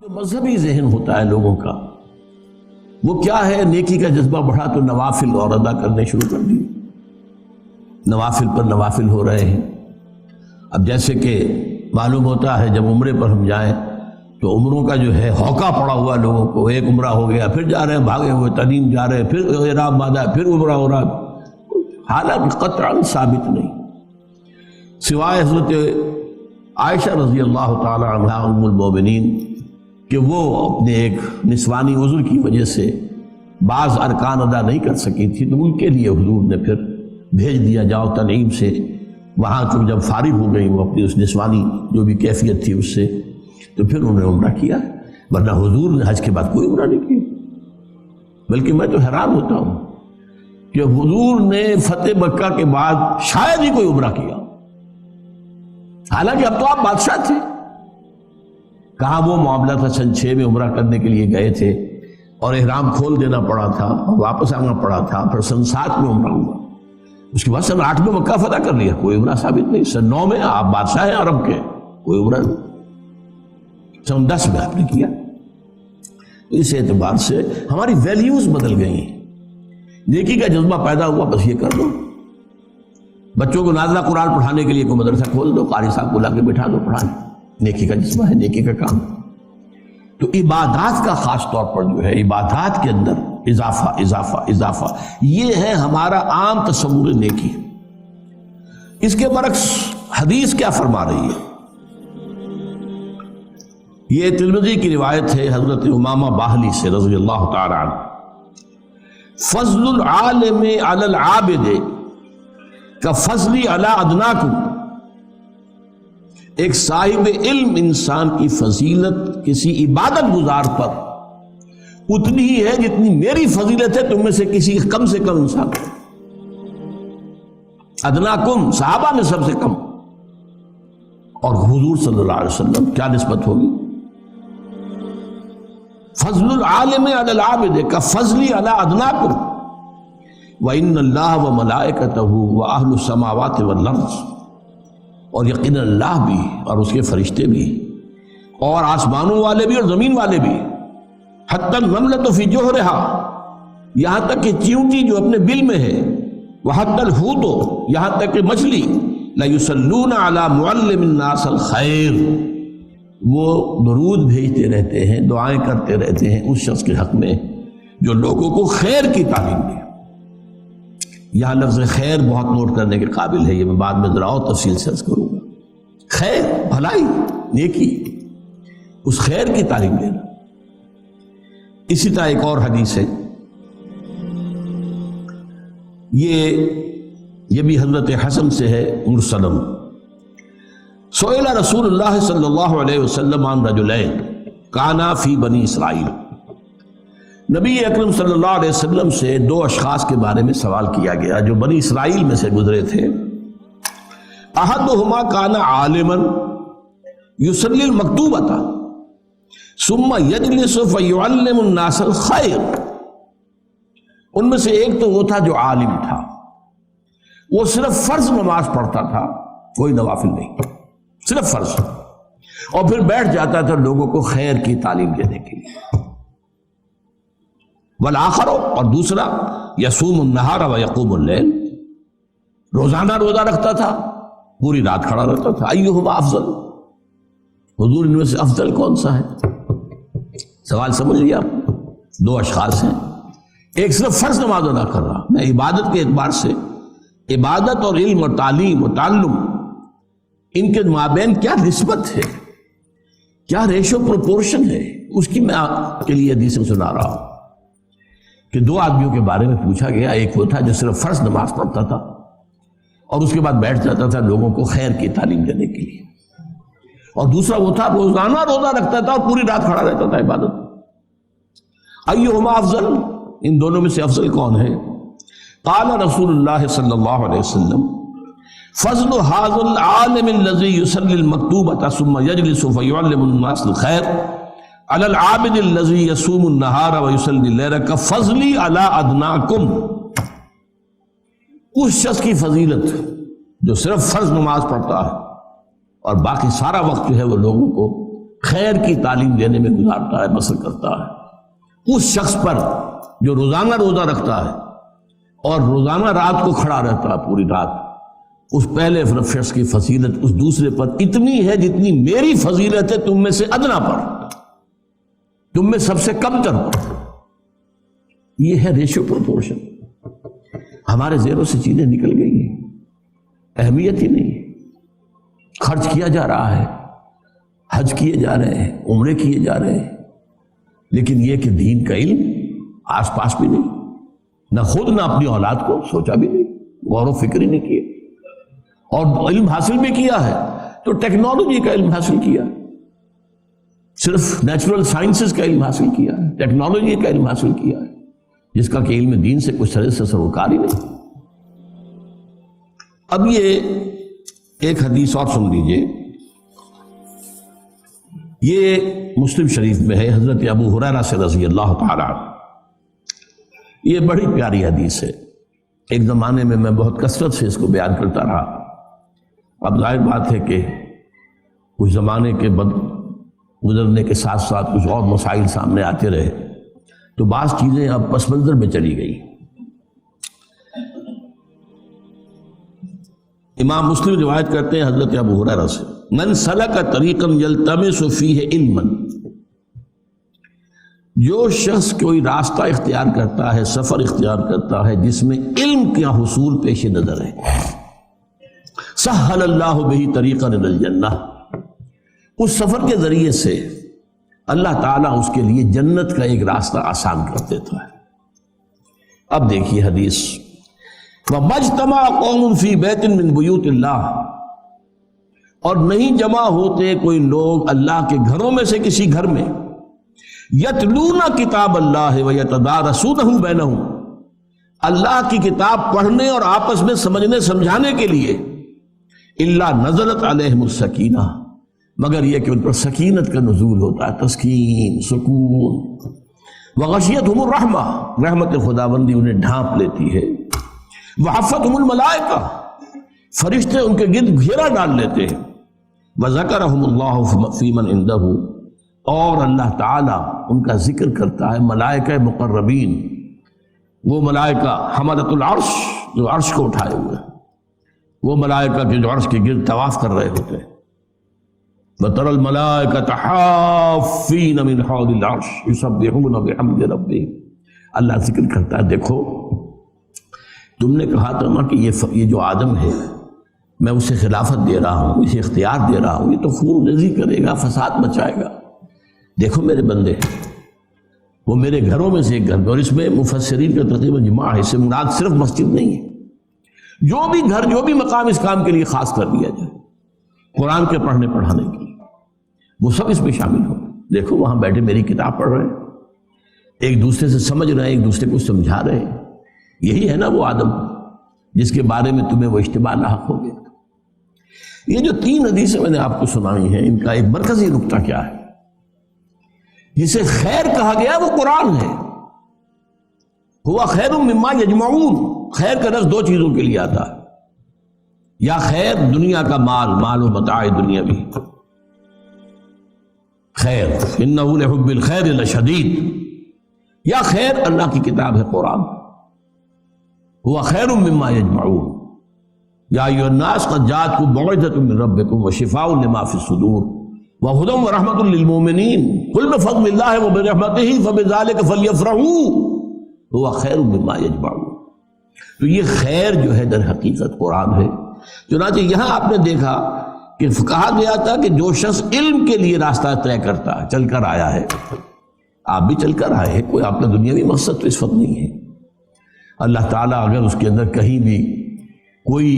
مذہبی ذہن ہوتا ہے لوگوں کا، وہ کیا ہے، نیکی کا جذبہ بڑھا تو نوافل اور ادا کرنے شروع کر دی، نوافل پر نوافل ہو رہے ہیں۔ اب جیسے کہ معلوم ہوتا ہے جب عمرے پر ہم جائیں تو عمروں کا جو ہے ہوکا پڑا ہوا لوگوں کو، ایک عمرہ ہو گیا پھر جا رہے ہیں بھاگے ہوئے، تنعیم جا رہے ہیں پھر احرام باندھا پھر عمرہ ہو رہا، حالانکہ قطعاً ثابت نہیں، سوائے حضرت عائشہ رضی اللہ تعالی عنہا ام المومنین کہ وہ اپنے ایک نسوانی عذر کی وجہ سے بعض ارکان ادا نہیں کر سکی تھی، تو ان کے لیے حضور نے پھر بھیج دیا جاؤ تنعیم سے، وہاں تو جب فارغ ہو گئی وہ اپنی اس نسوانی جو بھی کیفیت تھی اس سے، تو پھر انہوں نے عمرہ کیا، ورنہ حضور نے حج کے بعد کوئی عمرہ نہیں کیا۔ بلکہ میں تو حیران ہوتا ہوں کہ حضور نے فتح مکہ کے بعد شاید ہی کوئی عمرہ کیا، حالانکہ اب تو آپ بادشاہ تھے۔ کہاں وہ معاملہ تھا سن 6 میں عمرہ کرنے کے لیے گئے تھے اور احرام کھول دینا پڑا تھا اور واپس آنا پڑا تھا، پھر سن 7 میں عمرہ ہوا، اس کے بعد سن 8 میں مکہ فتح کر لیا، کوئی عمرہ ثابت نہیں۔ سن 9 میں آپ بادشاہ ہیں عرب کے، کوئی عمرہ نہیں۔ سن 10 میں آپ نے کیا۔ اس اعتبار سے ہماری ویلیوز بدل گئی ہیں، نیکی کا جذبہ پیدا ہوا بس یہ کر دو، بچوں کو نازلہ قرآن پڑھانے کے لیے کوئی مدرسہ کھول دو، قاری صاحب کو لا کے بٹھا دو پڑھانے، نیکی کا جذبہ ہے، نیکی کا کام۔ تو عبادات کا خاص طور پر جو ہے عبادات کے اندر اضافہ اضافہ اضافہ، یہ ہے ہمارا عام تصور نیکی۔ اس کے برعکس حدیث کیا فرما رہی ہے؟ یہ ترمذی کی روایت ہے حضرت امامہ باہلی سے رضی اللہ تعالی عنہ، فضل العالم علی العابد کفضلی علی ادناکم، ایک صاحب علم انسان کی فضیلت کسی عبادت گزار پر اتنی ہی ہے جتنی میری فضیلت ہے تم میں سے کسی کم انسان پر۔ ادناکم صحابہ میں سب سے کم، اور حضور صلی اللہ علیہ وسلم کیا نسبت ہوگی؟ فضل العالم علی العابد کفضلی علی ادناکم وَإِنَّ اللَّهَ وَمَلَائِكَتَهُ وَأَهْلُ السَّمَاوَاتِ وَالْأَرْضِ، اور یقینا اللہ بھی اور اس کے فرشتے بھی اور آسمانوں والے بھی اور زمین والے بھی، حتی النملۃ فی جوہرہا، یہاں تک کہ چیونٹی جو اپنے بل میں ہے، وحتی الحوت، یہاں تک کہ مچھلی، لَيُصَلُّونَ عَلَى مُعَلِّمِ النَّاسِ الْخَيْرِ، وہ درود بھیجتے رہتے ہیں، دعائیں کرتے رہتے ہیں اس شخص کے حق میں جو لوگوں کو خیر کی تعلیم دے۔ یہاں لفظ خیر بہت نوٹ کرنے کے قابل ہے، یہ میں بعد میں ذرا اور تفصیل سے عرض کروں گا۔ خیر، بھلائی، نیکی، اس خیر کی تعلیم دینا۔ اسی طرح ایک اور حدیث ہے، یہ بھی حضرت حسن سے ہے مرسلم، سئل رسول اللہ صلی اللہ علیہ وسلم عن رجلین کانا فی بنی اسرائیل، نبی اکرم صلی اللہ علیہ وسلم سے 2 اشخاص کے بارے میں سوال کیا گیا جو بنی اسرائیل میں سے گزرے تھے۔ احدہما کان عالما یصلی المکتوبۃ ثم یجلس فیعلم الناس الخیر، ان میں سے ایک تو وہ تھا جو عالم تھا، وہ صرف فرض نماز پڑھتا تھا، کوئی نوافل نہیں، صرف فرض، اور پھر بیٹھ جاتا تھا لوگوں کو خیر کی تعلیم دینے کے لیے۔ والآخر، اور دوسرا، یصوم النہار ویقوم اللیل، روزانہ روزہ رکھتا تھا، پوری رات کھڑا رہتا تھا۔ ایہما افضل، حضور ان میں سے افضل کون سا ہے؟ سوال سمجھ لیا؟ 2 اشخاص ہیں، ایک صرف فرض نماز ادا کر رہا، میں عبادت کے اعتبار سے عبادت اور علم اور تعلیم اور تعلم، ان کے مابین کیا نسبت ہے، کیا ریشو پروپورشن ہے، اس کی میں آپ کے لیے حدیث سنا رہا ہوں کہ 2 آدمیوں کے بارے میں پوچھا گیا، ایک وہ تھا جو صرف فرض نماز پڑھتا تھا اور اس کے بعد بیٹھ جاتا تھا لوگوں کو خیر کی تعلیم دینے کے لیے، اور دوسرا وہ تھا روزانہ روزہ رکھتا تھا اور پوری رات کھڑا رہتا تھا عبادت۔ ایہما افضل، ان دونوں میں سے افضل کون ہے؟ قال رسول اللہ صلی اللہ علیہ وسلم فضل هذا العالم الذي يصلي المكتوبة ثم يجلس فيعلم الناس الخير على العابد الذي يصوم النهار ويصلي الليل كفضلي على ادناكم، اس شخص کی فضیلت جو صرف فرض نماز پڑھتا ہے اور باقی سارا وقت جو ہے وہ لوگوں کو خیر کی تعلیم دینے میں گزارتا ہے، بسر کرتا ہے، اس شخص پر جو روزانہ روزہ رکھتا ہے اور روزانہ رات کو کھڑا رہتا ہے پوری رات، اس پہلے شخص کی فضیلت اس دوسرے پر اتنی ہے جتنی میری فضیلت ہے تم میں سے ادنا پر، تم میں سب سے کم تر پر۔ یہ ہے ریشو پروپورشن۔ ہمارے ذہنوں سے چیزیں نکل گئی ہیں، اہمیت ہی نہیں ہے، خرچ کیا جا رہا ہے، حج کیے جا رہے ہیں، عمرے کیے جا رہے ہیں، لیکن یہ کہ دین کا علم آس پاس بھی نہیں، نہ خود نہ اپنی اولاد کو سوچا بھی نہیں، غور و فکر ہی نہیں کیے، اور علم حاصل بھی کیا ہے تو ٹیکنالوجی کا علم حاصل کیا، صرف نیچرل سائنسز کا علم حاصل کیا ہے، ٹیکنالوجی کا علم حاصل کیا ہے، جس کا کہ علم دین سے کچھ طرح سے سروکار ہی نہیں۔ اب یہ ایک حدیث اور سن لیجئے، یہ مسلم شریف میں ہے، حضرت ابو ہریرہ سے رضی اللہ تعالیٰ عنہ۔ یہ بڑی پیاری حدیث ہے، ایک زمانے میں میں بہت کثرت سے اس کو بیان کرتا رہا، اب ظاہر بات ہے کہ کچھ زمانے کے گزرنے کے ساتھ ساتھ کچھ اور مسائل سامنے آتے رہے تو بعض چیزیں اب پس منظر میں چلی گئی۔ امام مسلم روایت کرتے ہیں حضرت ابو ہریرہ سے، من سلک طریقا یلتمس فیہ علما، جو شخص کوئی راستہ اختیار کرتا ہے، سفر اختیار کرتا ہے جس میں علم کا حصول پیش نظر ہے، سہل اللہ بہ طریقا الی الجنہ، اس سفر کے ذریعے سے اللہ تعالیٰ اس کے لیے جنت کا ایک راستہ آسان کر دیتا ہے۔ اب دیکھیے حدیث، وَمَجْتَمَعَ قَوْمٌ فِي بَيْتٍ مِّن بُيُوتِ اللَّهِ، اور نہیں جمع ہوتے کوئی لوگ اللہ کے گھروں میں سے کسی گھر میں، یتلون کتاب اللہ ویتدارسونہ بینہم، اللہ کی کتاب پڑھنے اور آپس میں سمجھنے سمجھانے کے لیے، الا نزلت علیہم السکینہ، مگر یہ کہ ان پر سکینت کا نزول ہوتا ہے، تسکین، سکون، وغشیتہم الرحمہ، رحمت خداوندی انہیں ڈھانپ لیتی ہے، وحفتہم الملائکہ، فرشتے ان کے گرد گھیرا ڈال لیتے ہیں، وذکرہم اللہ فی من عندہ، اور اللہ تعالیٰ ان کا ذکر کرتا ہے ملائکہ مقربین، وہ ملائکہ حملۃ العرش جو عرش کو اٹھائے ہوئے، وہ ملائکہ کے جو عرش کے گرد طواف کر رہے ہوتے ہیں، وَتَرَى الْمَلَائِكَةَ حَافِّينَ مِنْ حَوْلِ الْعَرْشِ يُسَبِّحُونَ بِحَمْدِ رَبِّهِمْ، اللہ ذکر کرتا ہے، دیکھو تم نے کہا تھا نا کہ یہ جو آدم ہے میں اسے خلافت دے رہا ہوں، اسے اختیار دے رہا ہوں، یہ تو خون ریزی کرے گا، فساد مچائے گا، دیکھو میرے بندے وہ میرے گھروں میں سے ایک گھر، اور اس میں مفسرین کا تقریباً جماع ہے، اس سے مراد صرف مسجد نہیں ہے، جو بھی گھر، جو بھی مقام اس کام کے لیے خاص کر دیا جائے، قرآن کے پڑھنے پڑھانے کے لیے، وہ سب اس میں شامل ہو۔ دیکھو وہاں بیٹھے میری کتاب پڑھ رہے ہیں، ایک دوسرے سے سمجھ رہے ہیں، ایک دوسرے کو سمجھا رہے ہیں، یہی ہے نا وہ آدم جس کے بارے میں تمہیں وہ اجتماع لاحق ہو گیا۔ یہ جو 3 حدیثیں میں نے آپ کو سنائی ہیں، ان کا ایک مرکزی نقطہ کیا ہے؟ جسے خیر کہا گیا وہ قرآن ہے، ہوا خیر مما یجمعون، خیر کا لفظ 2 چیزوں کے لیے آتا ہے، یا خیر دنیا کا مال و متاع دنیاوی، خیر انہ لحب الخیر لشدید، یا خیر اللہ کی کتاب ہے قرآن، ہوا خیر مما یجمعون، یا ایھا الناس قد جاءتکم موعظۃ من ربکم وشفاء لما فی الصدور وہدی ورحمۃ للمؤمنین قل بفضل اللہ وبرحمتہ فبذلک فلیفرحوا ہوا خیر مما یجمعون۔ تو یہ خیر جو ہے در حقیقت قرآن ہے۔ چنانچہ یہاں آپ نے دیکھا کہ کہا گیا تھا کہ جو شخص علم کے لیے راستہ طے کرتا ہے، چل کر آیا ہے، آپ بھی چل کر آئے ہیں، کوئی آپ کا دنیاوی مقصد تو اس وقت نہیں ہے، اللہ تعالیٰ اگر اس کے اندر کہیں بھی کوئی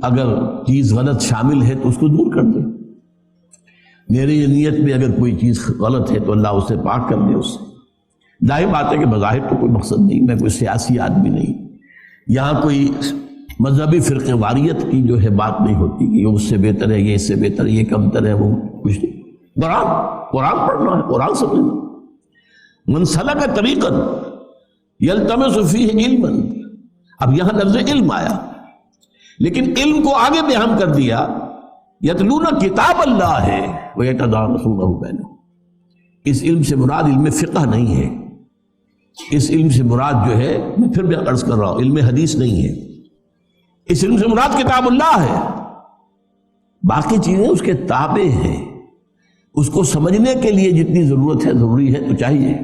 اگر چیز غلط شامل ہے تو اس کو دور کر دے، میری نیت میں اگر کوئی چیز غلط ہے تو اللہ اسے پاک کر دے اس سے۔ ظاہر بات ہے کہ بظاہر تو کوئی مقصد نہیں، میں کوئی سیاسی آدمی نہیں، یہاں کوئی مذہبی فرقہ واریت کی جو ہے بات نہیں ہوتی کہ یہ اس سے بہتر ہے، یہ اس سے بہتر ہے، یہ کمتر ہے، وہ کچھ نہیں، قرآن پڑھنا ہے، قرآن سمجھنا۔ من سلک طریقا یلتمس فیہ علما، اب یہاں لفظ علم آیا، لیکن علم کو آگے بیان کر دیا یتلون کتاب اللہ ہے ویتدارسونہ بینہم. اس علم سے مراد علم فقہ نہیں ہے. اس علم سے مراد جو ہے، میں پھر بھی عرض کر رہا ہوں، علم حدیث نہیں ہے. اس علم سے مراد کتاب اللہ ہے. باقی چیزیں اس کے تابع ہیں. اس کو سمجھنے کے لیے جتنی ضرورت ہے، ضروری ہے تو چاہیے.